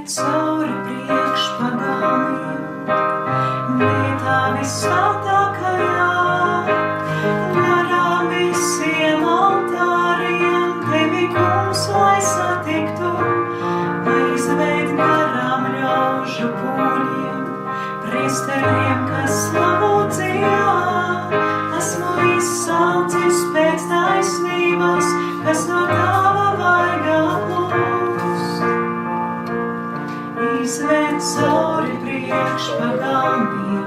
Izved cauri priekšpagalmiem, vietā visvētākajā, garām visiem altāriem, tevi, kungs, lai satiktu, izved garām ļaužu pūļiem, priesteriem, kas slavu dziļā, esmu izsalcis pēc taisnības, kas no tava vaiga plūst. Izved cauri priekšpagalmiem,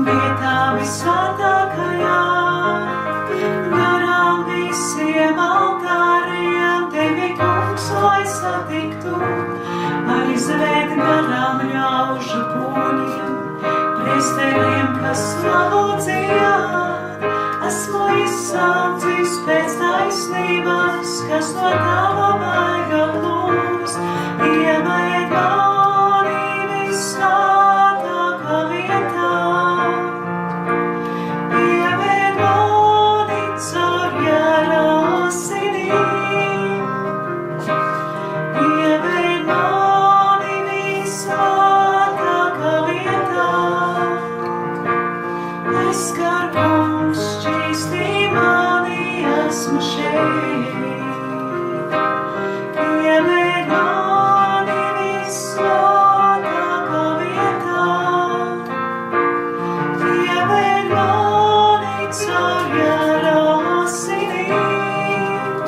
vietā visvētākajā, garām visiem altāriem, tevi, kungs, lai satiktu, aizved garām ļaužu pūļiem, priesteriem, kas slavu dziļā, esmu izsalcis pēc taisnības, kas no tava vaiga plūst. Ieved mani visvētākā vietā, ieved mani caur jēra asinīm, ieved mani visvētākā vietā, aizskar, kungs, šķīstī mani, esmu šeit. Ieved mani visvētākā vietā, ieved mani caur jēra asinīm,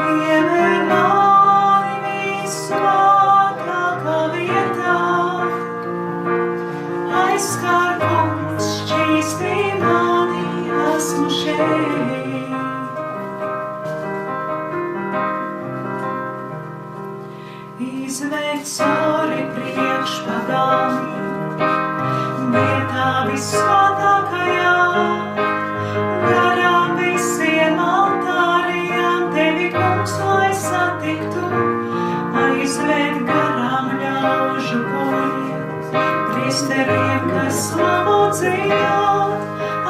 ieved mani visvētākā vietā, aizskar, kungs, šķīstī mani, esmu šeit. Izved cauri priekšpagalmiem, vietā visvētākajā, garām visiem altāriem, tevi, kungs, lai satiktu, aizved garām ļaužu pūļiem, priesteriem, kas slavu dziļā,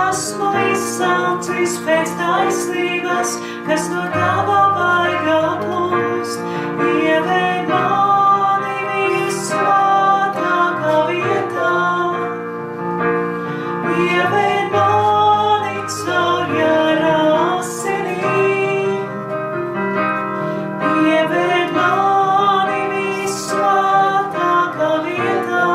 esmu izsalcis pēc taisnības, kas no tava vaiga plūst. Ieved mani visvētākā vietā, ieved mani caur jēra asinīm, ieved mani visvētākā vietā,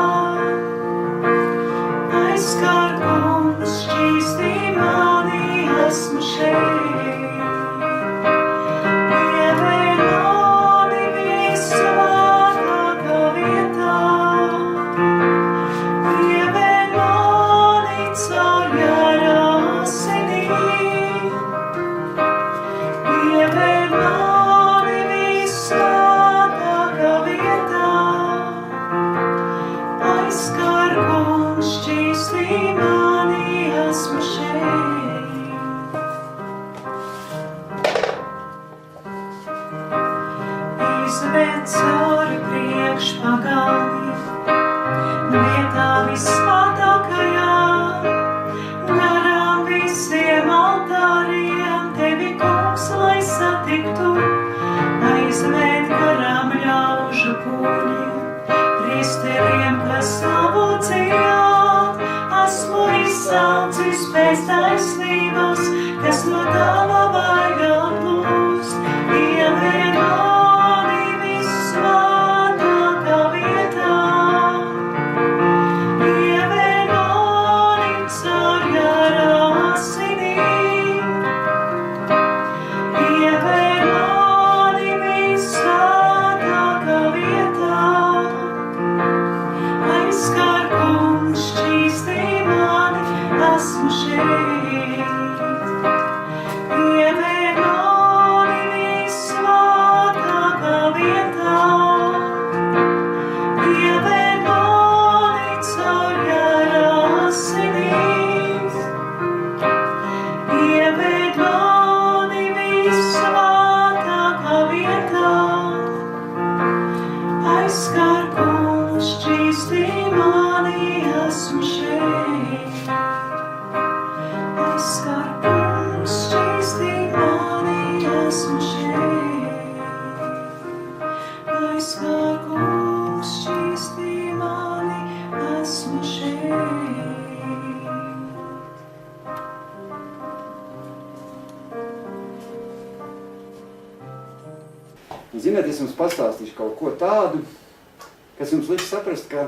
aizskar, kungs, šķīstī mani, esmu šeit. Ieved mani visvētākā vietā, ieved mani caur jēra asinīm, ieved mani visvētākā vietā, aizskar, kungs, šķīstī mani, esmu šeit. Izved cauri priekšpagalmiem, vietā visvētākajā, garām visiem altāriem, tevi, kungs, lai satiktu, aizved garām ļaužu pūļiem, priesteriem, kas slavu dziļā, esmu izsalcis pēc taisnības, kas no tava vaiga plūst. Ieved mani visvētākā vietā, ieved mani caur jēra asinīm, ieved mani visvētākā vietā, aizskar, kungs, šķīstī mani, esmu šeit. Un, ziniet, es jums pastāstīšu kaut ko tādu, kas jums liks saprast, ka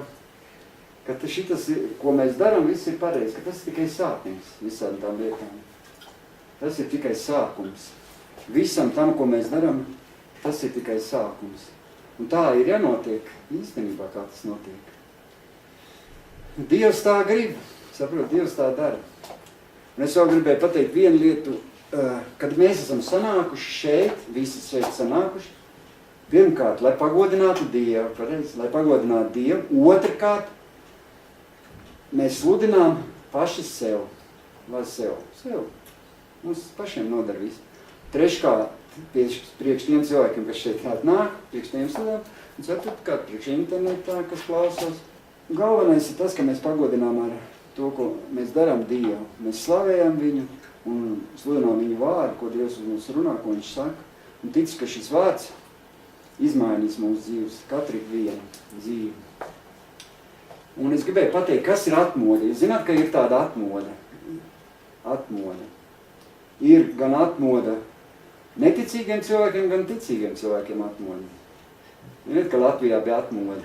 šitas, ko mēs darām, viss ir pareizi, ka tas ir tikai sākums visām tām lietām. Tas ir tikai sākums. Visam tam, ko mēs darām, tas ir tikai sākums. Un tā ir jānotiek, īstenībā, kā tas notiek. Dievs tā grib, saprot, Dievs tā dara. Un es vēl gribēju pateikt vienu lietu, kad mēs esam sanākuši šeit, visi šeit sanākuši, pirmkārt, lai pagodinātu Dievu, pareizi, lai pagodinātu Dievu, otrkārt, mēs sludinām paši sev, vai sev. Mums pašiem nodara visu. Treškārt, priekš tiem cilvēkiem, kas šeit atnāk, priekš tiem sludinām, un ceturtkārt, priekš internetā, kas klausās. Galvenais ir tas, ka mēs pagodinām ar to, ko mēs darām Dievu. Mēs slavējam viņu un sludinām viņu vārdu, ko Dievs uz mums runā, ko viņš saka. Un ticu, ka šis vārds izmainīs mūsu dzīves, katru vienu dzīvi. Un es gribēju pateikt, kas ir atmoda. Jūs zināt, ka ir tāda atmoda. Atmoda. Ir gan atmoda neticīgiem cilvēkiem, gan ticīgiem cilvēkiem atmoda. Ziniet, ka Latvijā bija atmoda.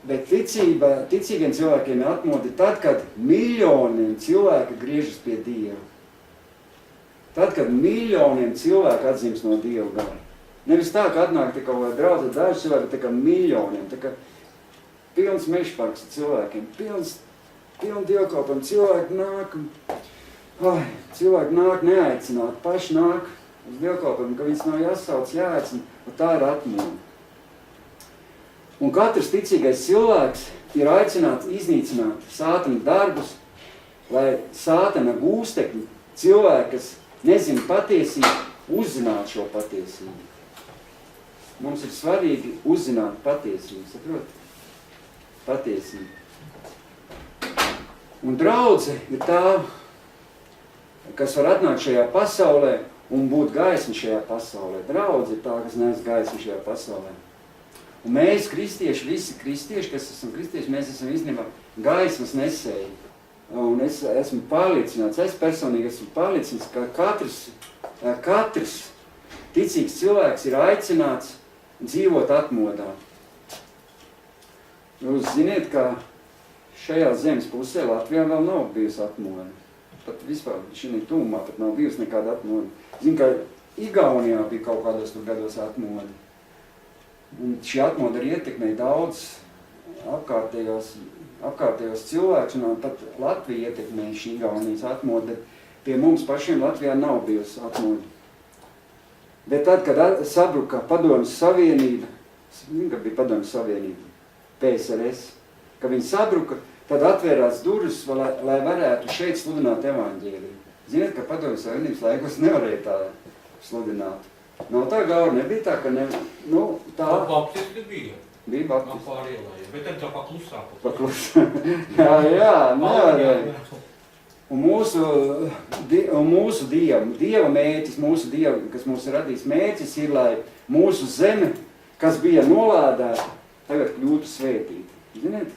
Bet ticīgiem cilvēkiem ir atmoda tad, kad miljoniem cilvēku griežas pie Dieva. Tad, kad miljoniem cilvēku atzīmes no Dieva gara. Nevis tā, ka atnāk tikai vai draudz daži cilvēki, bet tā kā miljoniem. Tā kā pilns mežparks ar cilvēkiem, piln dievkalpam. Cilvēki nāk neaicināt, paši nāk uz dievkalpam, ka viņas nav jāsauc, jāaicina, un tā ir atmoda. Un katrs ticīgais cilvēks ir aicināts iznīcināt sātana darbus, lai sātana gūstekļi, cilvēki, kas nezina patiesību, uzzinātu šo patiesību. Mums ir svarīgi uzzināt patiesību, saprot? Patiesību. Un draudze ir tā, kas var atnākt šajā pasaulē un būt gaisma šajā pasaulē. Draudze ir tā, kas nes gaismu šajā pasaulē. Un mēs, kristieši, visi kristieši, kas esam kristieši, mēs esam iznībā gaismas nesēji. Un es esmu pārliecināts, es personīgi esmu pārliecināts, ka katrs ticīgs cilvēks ir aicināts dzīvot atmodā. Jūs ziniet, ka šajā zemes pusē Latvijā vēl nav bijusi atmoda. Pat vispār šī tūmā pat nav bijusi nekāda atmoda. Zinu, ka Igaunijā bija kaut kādos tur gados atmoda. Un šī atmoda arī ietekmēja daudz apkārtējos cilvēkus, un pat Latvija ietekmēja šī Igaunijas atmoda, bet pie mums pašiem Latvijā nav bijusi atmoda. Bet tad, kad sabruka Padomju Savienība, ka bija Padomju Savienība, PSRS, ka viņi sabruka, tad atvērās durvis, lai varētu šeit sludināt evaņģēliju. Ziniet, ka Padomju Savienības laikos nevarēja tā sludināt. Nav tā gaura, nebija tā, ka tā... Baptisti bija. Bija baptisti. Pārielāja, bet tad tā paklusā. Paklusā. jā, nevarēja. Un mūsu Dieva mērķis, kas mūs ir radījis mērķis, ir, lai mūsu zeme, kas bija nolādēta, tagad kļūtu svētīta. Ziniet,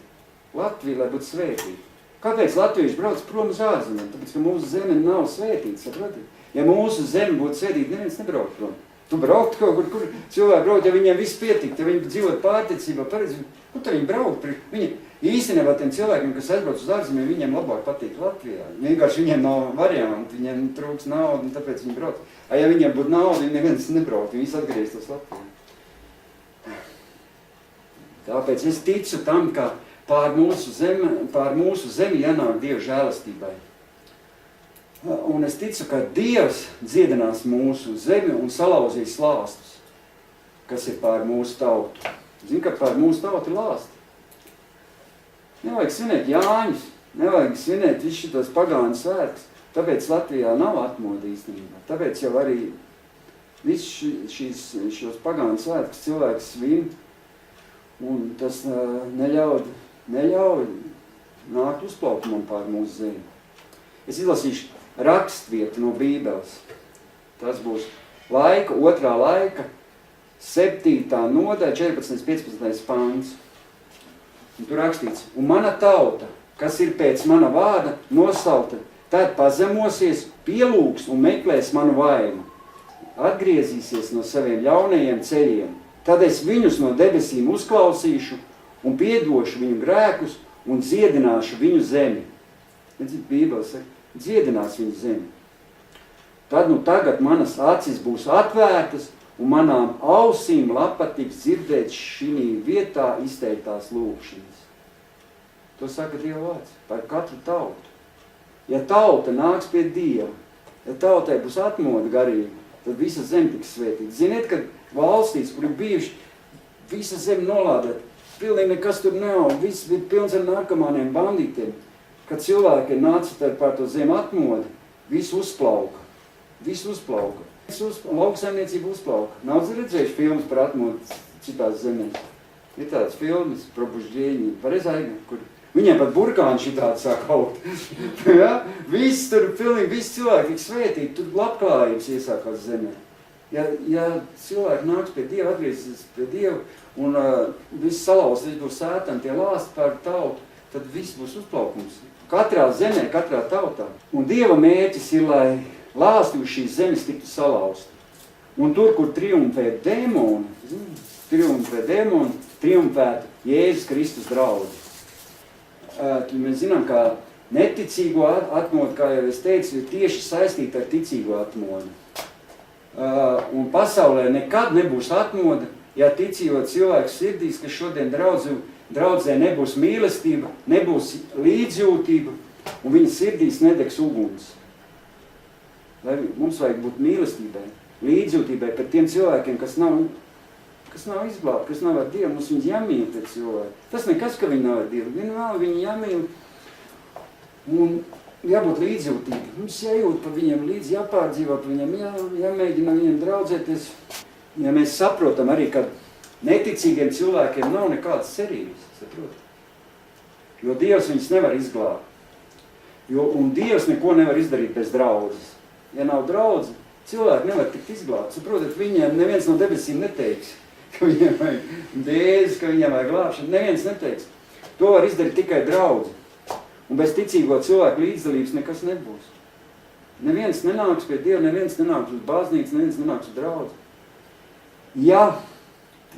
Latvija, lai būtu svētīta. Kāpēc latvieši brauc prom uz ārzemēm? Tāpēc, ka mūsu zeme nav svētīta, saprotiet? Ja mūsu zeme būtu svētīta, neviens nebraukt prom. Tu braukt kaut kur cilvēki braukt, ja viņiem viss pietikt, ja viņi dzīvot pārticībā, paredz, tad viņi braukt. Viņi īstenībā tiem cilvēkiem, kas aizbrauc uz ārzemēm, viņiem labāk patīk Latvijā. Vienkārši viņiem nav varianti, viņiem trūks naudu, un tāpēc viņi brauc. Ja viņiem būtu nauda, viņi neviens nebraukt, viņi visi atgrieztos Latvijā. Tāpēc es ticu tam, ka pār mūsu zemi jānāk Dieva žēlastībai. Un es ticu, ka Dievs dziedinās mūsu zemi un salauzīs lāstus, kas ir pār mūsu tautu. Zini, ka pār mūsu tautu ir lāsti. Nevajag svinēt Jāņus, nevajag svinēt visus šitos pagānu svētkus, tāpēc Latvijā nav atmoda īstenībā. Tāpēc jau arī visus šos pagānu svētkus cilvēks svin, un tas neļauj nākt uzplaukumam pār mūsu zemi. Es izlasīšu rakstvietu no Bībeles. Tas būs otrā laika, 7. nodaļa, 14.15. pāns. Un tur rakstīts, un mana tauta, kas ir pēc mana vārda nosaukta, tad pazemosies, pielūgs un meklēs manu vaigu. atgriezīsies no saviem jaunajiem ceļiem, tad es viņus no debesīm uzklausīšu un piedošu viņu grēkus un dziedināšu viņu zemi. Redzit, Bībele saka, dziedinās viņu zemi. Tad nu tagad manas acis būs atvērtas un manām ausīm labpatiks dzirdēt šī vietā izteiktās lūgšanas. To saka Dieva vārds par katru tautu. Ja tauta nāks pie Dieva, ja tautai būs atmoda garīga, tad visa zeme tiks svētīta. Ziniet, kad valstīs, kur ir bijuši, visa zeme nolādēt, pilnīgi nekas tur nav, viss bija pilns ar narkomāniem, bandītiem. Kad cilvēki nāca pār to zemi atmodu, visu uzplauka. Visu uzplauka. Lauksaimniecība uzplauka. Nav redzējuši filmas par atmodu citās zemēs. Ir tāds filmas, probužģēņi, pareizāji, kur viņiem pat burkāni šitādi sāk augt. Ja? Viss tur pilnīgi, visi cilvēki tik svētīgi, tur labklājības iesākās zemē. Ja cilvēki nāks pie Dieva, atgriezīsies pie Dieva un viss salauz, viss būs sētani, tie lāsti par tautu, tad viss būs uzplaukums. Katrā zemē, katrā tautā. Un Dieva mērķis ir, lai lāsti uz šīs zemes tiktu salauzti. Un tur, kur triumfē dēmoni, triumfētu Jēzus Kristus draudzi. Mēs zinām, ka neticīgo atmodu, kā jau es teicu, ir tieši saistīta ar ticīgo atmodu. Un pasaulē nekad nebūs atmoda, ja ticīgo cilvēku sirdīs, ka šodien draudzē nebūs mīlestība, nebūs līdzjūtība, un viņa sirdīs nedegs uguns. Lai mums vajag būt mīlestībai, līdzjūtībai par tiem cilvēkiem, kas nav izglābti, kas nav ar Dievu, mums viņus jāmīl pēc cilvēki. Tas nekas, ka viņi nav ar Dievu, viņi jāmīl un jābūt līdzjūtīgi. Mums jājūt par viņiem līdzi, jāpārdzīvot par viņiem, jāmēģina viņiem draudzēties. Ja mēs saprotam arī, ka neticīgiem cilvēkiem nav nekādas cerības, saprot? Jo Dievs viņus nevar izglābt. Un Dievs neko nevar izdarīt bez draudzes. Ja nav draudze, cilvēki nevar tikt izglābt. Saprotat, viņiem neviens no debesīm neteiks, ka viņiem vajag dēzes, ka viņiem vajag glābšanu. Neviens neteiks. To var izdarīt tikai draudze. Un bez ticīgo cilvēku līdzdalības nekas nebūs. Neviens nenāks pie Dieva, neviens nenāks uz baznīcu, neviens nenāks uz draudzi. Ja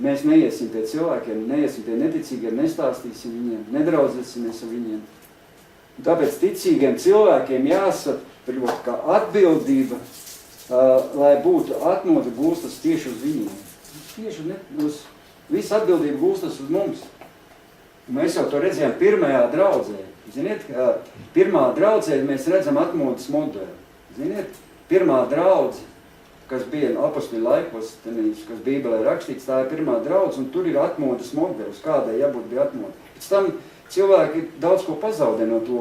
mēs neiesim pie cilvēkiem, neiesim pie neticīgiem, nestāstīsim viņiem, nedraudzēsimies ar viņiem. Un tāpēc ticīgiem cilvēkiem jāsaprot, ka atbildība, lai būtu atmoda, gūstas tieši uz viņiem. Tieši visa atbildība gūstas uz mums. Un mēs jau to redzējām pirmajā draudzē. Ziniet, pirmā draudzē mēs redzam atmodas modeli. Ziniet, pirmā draudze, kas bija apostoļu laikos, kas Bībelē rakstīts, tā ir pirmā draudze, un tur ir atmodas modelis, kādai jābūt bija atmoda. Pēc tam cilvēki daudz ko pazaudē no to,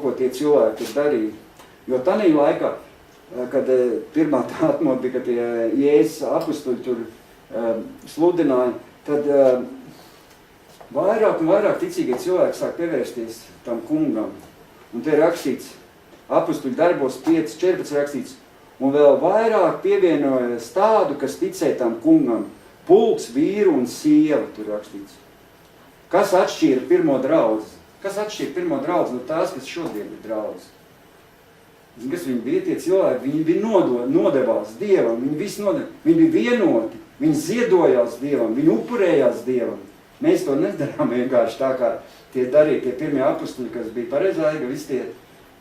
ko tie cilvēki darīja. Jo tanī laikā, kad pirmā tā atmoda bija, kad tie Jēzus apostoļi tur sludināja, tad vairāk un vairāk ticīgie cilvēki sāk pievērsties tam kungam. Un te ir rakstīts, apostoļu darbos 5:14 rakstīts, un vēl vairāk pievienojas tādu, kas ticēja tam kungam, pulks, vīru un sievu, tur rakstīts. Kas atšķīra pirmo draudzi? Kas atšķīra pirmo draudzi no tās, kas šodien ir draudzi? Kas viņi bija tie cilvēki? Viņi bija nodevās Dievam, viņi bija vienoti, viņi ziedojās Dievam, viņi upurējās Dievam. Mēs to nedarām vienkārši tā, kā tie darīja tie pirmie apostoļi, kas bija pareizāji, visi tie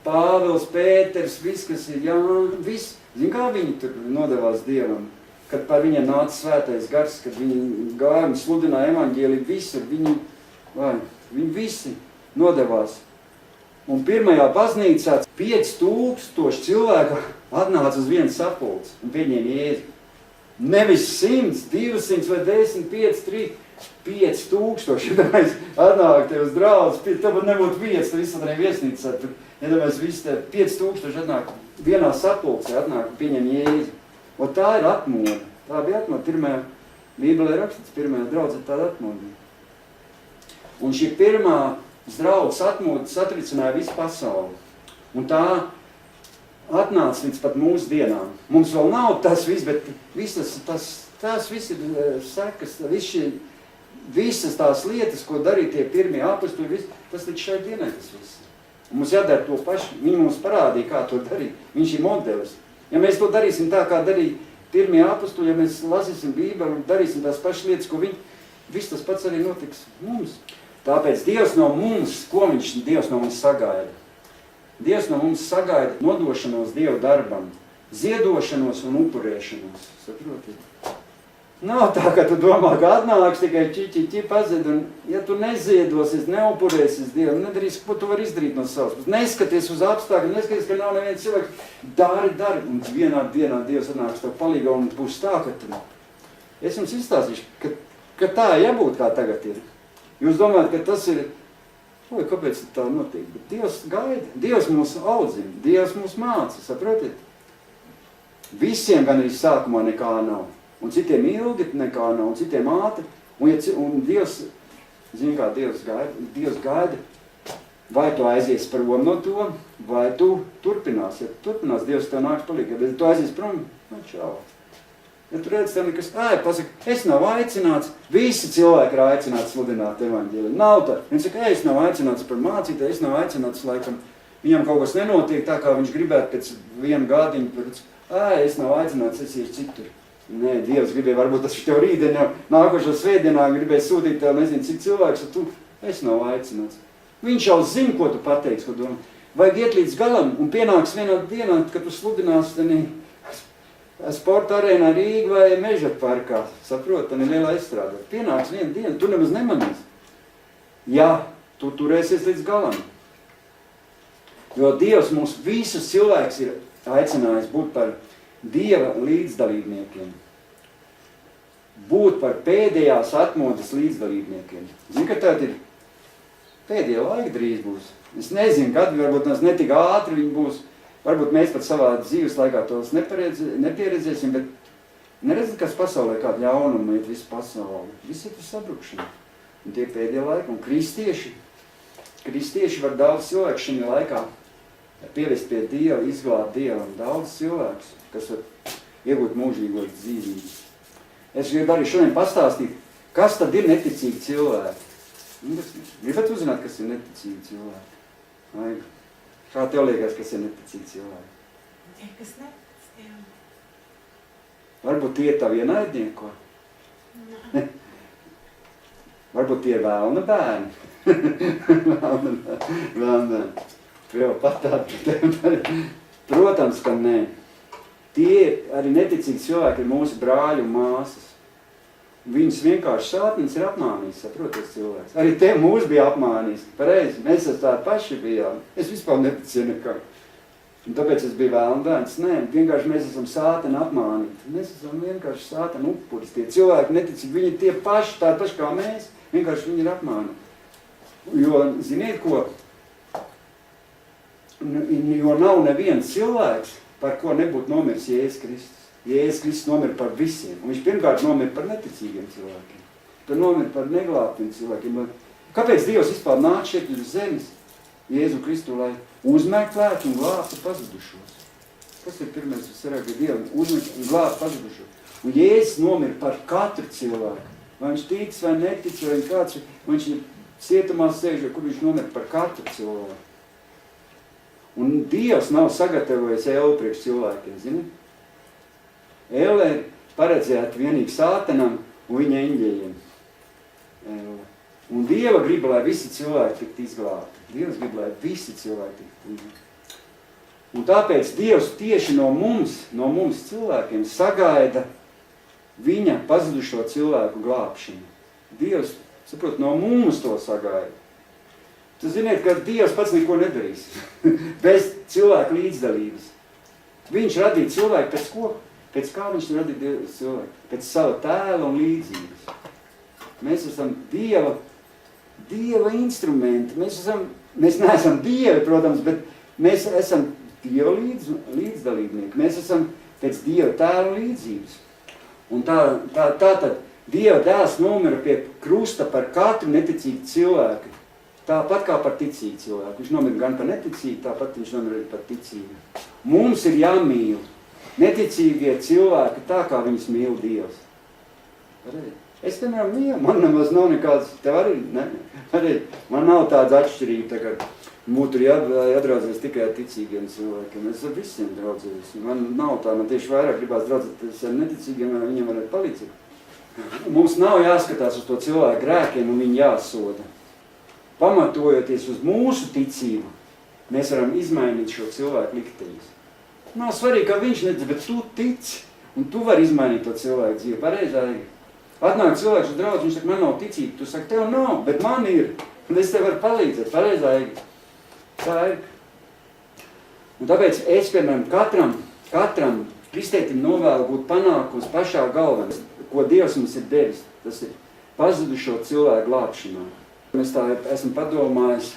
Pāvils, Pēters, viss, kas ir viss. Zin, kā viņi tur nodevās Dievam? Kad par viņiem nāca svētais gars, kad viņi gāja un sludināja evaņģēliju visur, viņi visi nodevās. Un pirmajā baznīcā 5000 cilvēku atnāca uz vienu sapulci un pieņēma Jēzu. Nevis 100, 200 vai 10, 5, 3, 5000. Iedomājies, atnāk te uz draudzi, tāpat nebūtu vietas, tad visu arī viesnīcā. Iedomājies, visi te 5000 atnāk vienā sapulcē, atnāk un pieņem Jēzu. Un tā ir atmoda. Tā bija atmoda. Pirmajā Bībelē rakstīts, pirmajā draudzē tāda atmoda. Un šī pirmā draudzes atmoda satricināja visu pasauli. Un tā atnāca līdz pat mūsu dienām. Mums vēl nav tas viss, bet tās viss ir sekas, visas tās lietas, ko darīja tie pirmie apostoļi, tas līdz šai dienai tas viss. Un mums jādara to pašu. Viņi mums parādīja, kā to darīt. Viņš ir modelis. Ja mēs to darīsim tā, kā darīja pirmie apustuļi, ja mēs lasīsim Bībeli un darīsim tās pašas lietas, ko viņi, viss tas pats arī notiks mums. Tāpēc Dievs no mums, ko Dievs no mums sagaida? Dievs no mums sagaida nodošanos Dieva darbam, ziedošanos un upurēšanos. Saprotiet? Nav tā, ka tu domā, ka atnāks tikai ķi pazid, un ja tu neziedosies, neupurēsies Dievu, nedarīsi, ko tu vari izdarīt no savas. Neskaties uz apstākļiem, neskaties, ka nav neviens cilvēks. Dari, un vienā dienā Dievs atnāks tev palīgā un būs tā, ka tu... Es jums izstāstīšu, ka tā jābūt kā tagad ir. Jūs domājat, ka tas ir... Oi, kāpēc tā notiek? Bet Dievs gaida, Dievs mūs audzina, Dievs mūs māca, saprotiet? Visiem gan arī sākumā nekā nav. Un citiem ilgi nekā nav, un citiem ātri. Un Dievs, zini kā, Dievs gaida, vai tu aizies prom no to, vai tu turpinās. Ja tu turpinās, Dievs tev nāks palīgā, bet tu aizies prom, čau. Ja tu redz tev nekas, pasaka, es nav aicināts, visi cilvēki ir aicināti sludināt evaņģēliju. Nav tā, viņš saka, es nav aicināts par mācītāju, es nav aicināts, laikam, viņam kaut kas nenotiek tā, kā viņš gribētu pēc vienu gadiņu, pēc, es nav aicināts, es iešu citur. Nē, Dievs gribēja, varbūt tas tev rītdien jau nākošo svētdienā gribēja sūtīt tev, nezinu, cik cilvēks, un tu, es nav aicināts. Viņš jau zina, ko tu pateiksi, ko domā. Vajag iet līdz galam, un pienāks vienā dienā, kad tu sludinās sporta arēnā Rīga vai Meža parkā, saprot, tā ir liela aizstrādā. Pienāks viena diena, tu nemaz nemanīs. Ja tu turēsies līdz galam. Jo Dievs mums visus cilvēks ir aicinājis būt par Dieva līdzdalībniekiem. Būt par pēdējās atmodas līdzdalībniekiem. Zini, ka tāda ir pēdējā laika drīz būs. Es nezinu, kad varbūt tas netik ātri viņi būs. Varbūt mēs pat savā dzīves laikā tos nepieredzēsim, bet neredzat, kas pasaulē kādu ļaunumu iet visu pasauli. Visi ir sabrukšana. Un tie pēdējā laika. Un kristieši var daudz cilvēku šajā laikā pievest pie Dieva, izglābt Dievu. Daudz cilvēks, kas var iegūt mūžīgo dzīvību. Es gribu arī šodien pastāstīt, kas tad ir neticīgi cilvēki. Gribat uzzināt, kas ir neticīgi cilvēki? Vai? Kā tev liekas, kas ir neticīgi cilvēki? Tie, kas netic Dievam. Varbūt tie ir tavi ienaidnieko? Varbūt tie ir vēlna bērni? Vēlna bērni. Tu jau patādi. Protams, ka nē. Tie arī neticīgi cilvēki ir mūsu brāļi un māsas. Viņus vienkārši sātnis ir apmānījis, saproties cilvēks. Arī te mūs bija apmānījis. Pareizi, mēs tādi paši bijām. Es vispār neticēju nekā. Un tāpēc es biju vēlna bērns. Nē, vienkārši mēs esam sāteni apmānīti. Mēs esam vienkārši sāteni upuris. Tie cilvēki neticīgi, viņi ir tie paši, tādi paši kā mēs. Vienkārši viņi ir apmānīti. Jo, ziniet ko? Jo nav neviens cilvēks, par ko nebūtu nomiris Jēzus Kristus. Jēzus Kristus nomira par visiem. Un viņš pirmkārt nomira par neticīgiem cilvēkiem. Tad nomira par neglābtiem cilvēkiem. Kāpēc Dievs vispār nāca šeit uz zemes? Jēzu Kristu, lai uzmeklētu un glābtu pazudušos. Kas ir pirmais, kas sarāk, ka Dievu uzmeklētu un glābtu pazudušos? Un Jēzus nomira par katru cilvēku. Vai viņš tic vai netic, vai kāds, viņš ir cietumā sēž, kur viņš nomira par katru cilvēku. Un Dievs nav sagatavojis ēlu priekš cilvēkiem, zini? Elle ir paredzēta vienīgi sātanam un viņa eņģeļiem. Un Dieva grib, lai visi cilvēki tiktu izglābti. Dievs grib, lai visi cilvēki tiktu izglābti. Un tāpēc Dievs tieši no mums cilvēkiem sagaida viņa pazudušo cilvēku glābšanu. Dievs, saprot, no mums to sagaida. Tu ziniet, ka Dievs pats neko nedarīs bez cilvēku līdzdalības. Viņš radīja cilvēku pēc ko? Pēc kā viņš radīja cilvēku? Pēc sava tēla un līdzības. Mēs esam Dieva instrumenti. Mēs neesam Dievi, protams, bet mēs esam Dieva līdzdalībnieki. Mēs esam pēc Dieva tēla un līdzības. Un tātad Dieva dēls nomira pie krusta par katru neticīgu cilvēku. Tāpat kā par ticīgu cilvēku. Viņš nomira gan par neticīgu, tāpat viņš nomira par ticīgu. Mums ir jāmīl neticīgie cilvēki tā, kā viņus mīl Dievs. Es piemēram mīlu, man nemaz nav nekāds, tev arī, ne? Arī man nav tāds atšķirība tagad. Būtu jādraudzēs tikai ar ticīgiem cilvēkiem. Es ar visiem draudzējos. Man nav tā, man tieši vairāk gribās draudzēties ar neticīgiem, lai viņiem varētu palīdzēt. Mums nav jāskatās uz to cilvēku grēkiem un viņu jāsoda. Pamatojoties uz mūsu ticību, mēs varam izmainīt šo cilvēku likteņus. Nav svarīgi, ka viņš netic, bet tu tici, un tu vari izmainīt to cilvēku dzīvi. Pareizāk. Atnāk cilvēks uz draudzi, viņš saka, man nav ticība. Tu saki, tev nav, bet man ir. Un es tev varu palīdzēt. Pareizāk. Tā ir. Un tāpēc es, piemēram, katram kristietim novēlu būt panākums pašā galvenā, ko Dievs mums ir devis. Tas ir pazudušo cilvēku glābšanā. Es tā esmu padomājis,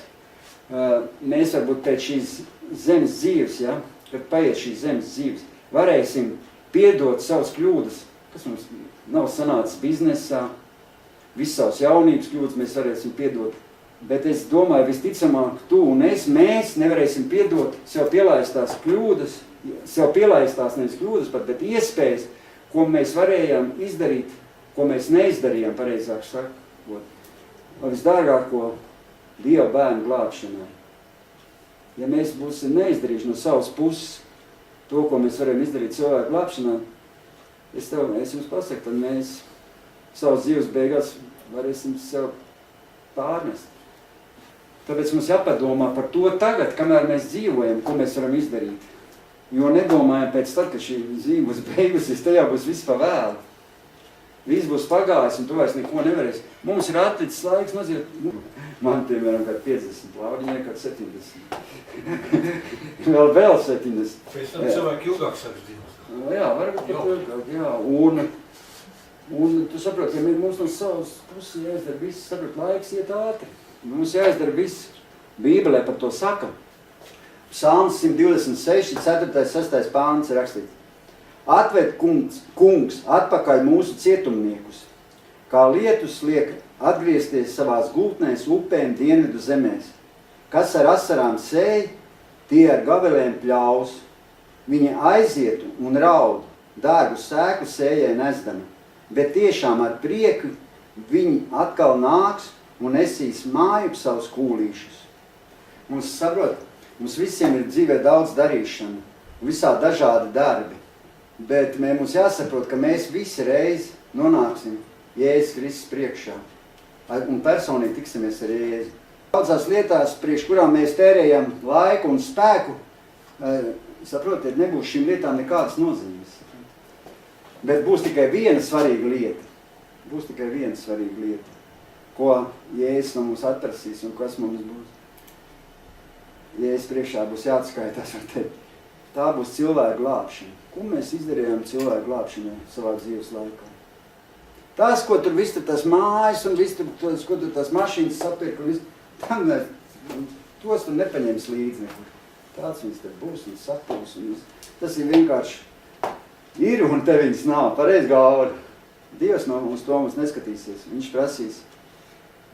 mēs varbūt pēc šīs zemes dzīves, ja, kad paiet šīs zemes dzīves, varēsim piedot savas kļūdas, kas mums nav sanācis biznesā, visas savas jaunības kļūdas mēs varēsim piedot. Bet es domāju, visticamāk, tu un mēs nevarēsim piedot sev pielaistās kļūdas, nevis kļūdas pat, bet iespējas, ko mēs varējām izdarīt, ko mēs neizdarījām, pareizāk sakot, visdārgāko Dieva bērnu glābšanai. Ja mēs būsim neizdarījuši no savas puses to, ko mēs varam izdarīt cilvēku glābšanā, es jums pasaku, tad mēs savas dzīves beigās varēsim sev pārnest. Tāpēc mums jāpadomā par to tagad, kamēr mēs dzīvojam, ko mēs varam izdarīt. Jo nedomājam pēc tad, kad šī dzīve būs beigusies, tajā būs viss pa vēlu. Viss būs pagājis un tu vairs neko nevarēsi. Mums ir atlicis laiks mazliet, man piemēram, kad 50, Lauriņai, kad 70. vēl 70. Pēc tam cilvēki ilgāk sāks dzīvos. Jā, varbūt pat ilgāk, jā. Un tu saproti, ja mums no savas puses jāizdara viss, saproti, laiks iet ātri. Mums jāizdara viss. Bībelē par to saka. Psalms 126, 4. 6. pāns ir rakstīts. Atved kungs atpakaļ mūsu cietumniekus, kā lietus liek atgriezties savās gultnēs upēm dienvidu zemēs. Kas ar asarām sēj, tie ar gavelēm pļaus. Viņi aizietu un raudu, dārgu sēku sējai nesdama. Bet tiešām ar prieku viņi atkal nāks un nesīs māju savus kūlīšus. Mums visiem ir dzīvē daudz darīšanu, visā dažādi darbi, bet mums jāsaprot, ka mēs visi reizi nonāksim Jēzus Kristus priekšā un personīgi tiksimies ar Jēzu. Daudzās lietās, priekš kurām mēs tērējam laiku un spēku, saprotiet, nebūs šīm lietām nekādas nozīmes. Bet būs tikai viena svarīga lieta. Ko Jēzus no mums atprasīs un kas mums būs. Jēzus priekšā būs jāatskaitās ar tevi. Tā būs cilvēku glābšana. Ko mēs izdarījām cilvēku glābšanai savā dzīves laikā? Tas, ko tur viss tur tas mājas un viss tur, ko tur tas mašīnas sapirka, tos tu nepaņems līdzi nekur. Tāds viņas tur būs un sapūs. Tas ir vienkārši ir un te viņas nav. Pareiz galva. Dievs no mums to mums neskatīsies. Viņš prasīs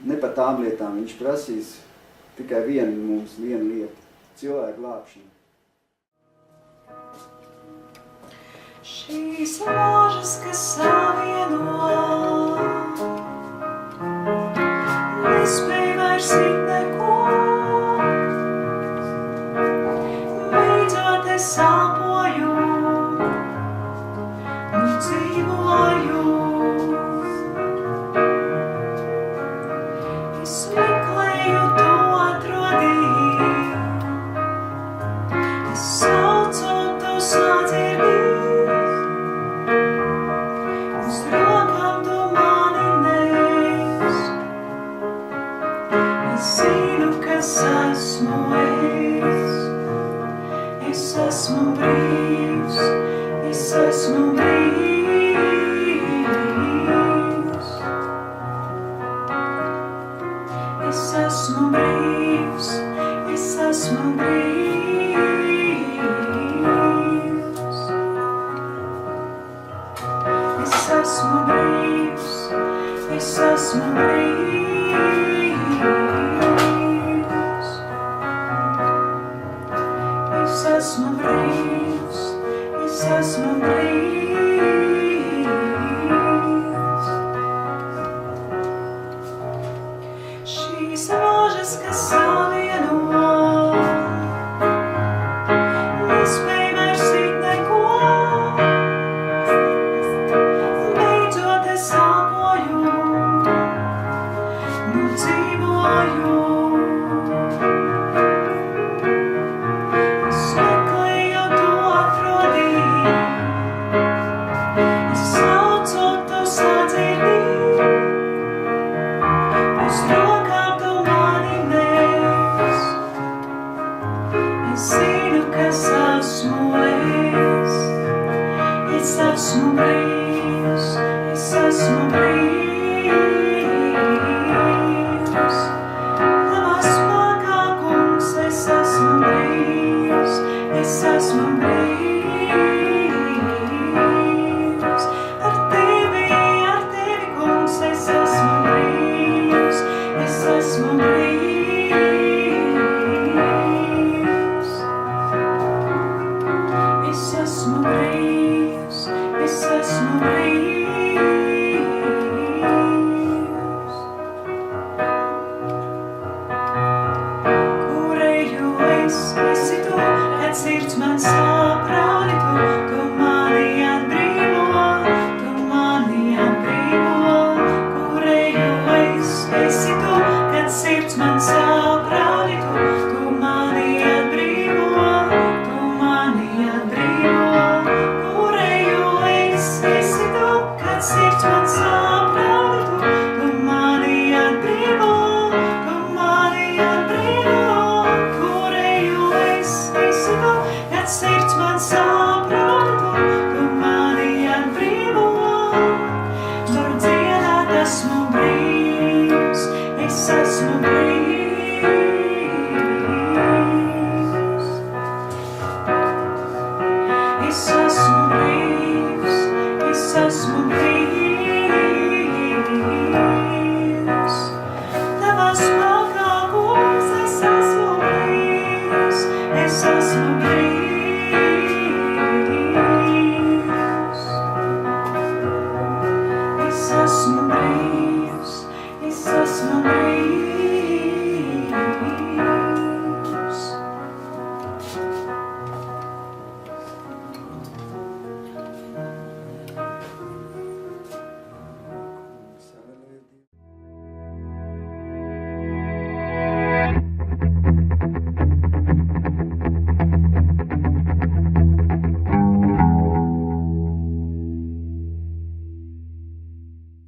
ne par tām lietām, viņš prasīs tikai vienu lietu – cilvēku glābšanu. Šīs rožas, kas savieno, nespēj vairs it neko, beidzot es sāpoju, nu dzīvoju. Es meklēju to atrodīju, es saucu to sadzirdīju, uz rokām tu mani nes. Es zinu, kas esmu es esmu brīvs, es esmu brīvs. Es esmu brīvs, es esmu brīvs. Es esmu brīvs, es esmu brīvs. Es esmu brīvs, es esmu brīvs. Šīs rožas, kas savieno, es esmu brīvs. Ar tevi, kungs, es esmu brīvs. Es esmu brīvs. Es esmu brīvs. Es esmu brīvs. Kur eju es, esi tu, kad sirds man saprādi tu, tu mani atbrīvo, tu mani atbrīvo. Kur eju es, esi tu, kad sirds man saprādi tu, tu mani atbrīvo, tu mani atbrīvo. Kur eju es, esi tu, kad sirds man saprādi tu, tu mani atbrīvo, tu mani atbrīvo. Kur eju es, esi tu, kad sirds man saprādi tu.